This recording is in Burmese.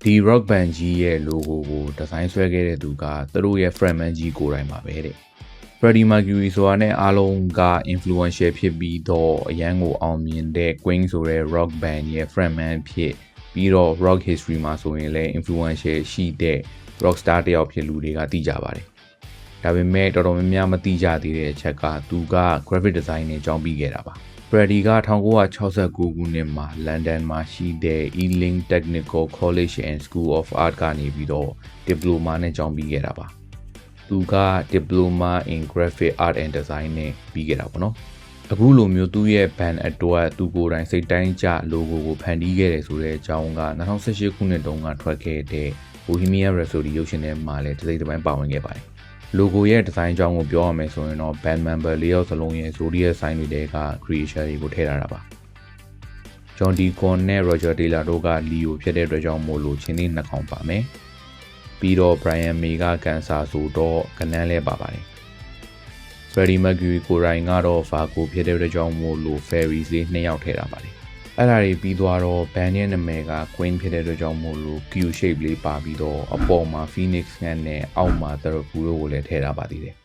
ဒီ rock band ကြီးရဲ့ logo ကိုဒီဇိုင်းဆွဲခဲ့တဲ့သူကသူတို့ရဲ့ frontman ကြီးကိုယ်တိုင်ပါပဲတဲ့ Freddie Mercury ဆိုတာနဲ့အားလုံးက influential ဖြစ်ပြီးတော့အရန်ကိုအောင်မြင်တဲ့ Queen ဆိုတဲ့ rock band ရဲ့ frontman ဖြစ်ပြီးတော့ rock history မှာဆိုရင်လည်း influential ရှိတဲ့ rock star တယောက်ဖြစ်လူတွေကသိကြပါတယ်ဒါပေမဲ့တော်တော်များများမသိကြသေးတဲ့အချက်ကသူက graphic design နဲ့ကျောင်းပြီးခဲ့တာပါFreddie က1969ခုနှစ်မှာ London မှာရှိတဲ့ Ealing Technical College and School of Art ကနေပြီးတော့ Diploma နဲ့ကျောင်းပြီးခဲ့တာပါ။သူက Diploma in Graphic Art and Design နဲ့ပြီးခဲ့တာပေါ့နော်။အခုလိုမျိုးသူ့ရဲ့ band အတွက်သူကိုယ်တိုင်စိတ်တိုင်းကျ logo ကိုဖန်တီးခဲ့တယ်ဆိုတဲ့အကြောင်းက2018ခုနှစ်တုန်းကထွက်ခဲ့တဲ့ Bohemian Rhapsody ရုပ်ရှင်ထဲမှာလည်းတစ်စိတ်တစ်ပိုင်းပါဝင်ခဲ့ပါတယ်။ logo ရဲ့ဒီဇိုင်းအကြောင်းကိုပြောရမယ်ဆိုရင်တော့ band member ၄ယောက်စလုံးရဲ့ zodiac sign တွေတဲက creation တွေကိုထည့်ထားတာပါ။ John Deacon နဲ့ Roger Taylor တို့က Leo ဖြစ်တဲ့အတွက်ကြောင့်မို့လို့ချင်းလေးနှစ်ကောင်ပါမယ်။ပြီးတော့ Brian May က Cancer ဆိုတော့ကနန်းလဲပါပါတယ်။ Freddie Mercury ကိုယ်တိုင်ကတော့ Virgo ဖြစ်တဲ့အတွက်ကြောင့်မို့လို့ Fairies လေး2ယောက်ထည့်ထားပါတယ်။အဲ့ဒါတွေပြီးသွားတော့ band ရဲ့နာမည်က Queen ဖြစ်တဲ့အတွက်ကြောင့်မို့လို့ Q shape လေးပါပြီးတော့အပေါ်မှာ Phoenix နဲ့အောက်မှာ Therapu တို့ကိုလည်းထည့်ထားပါသေးတယ်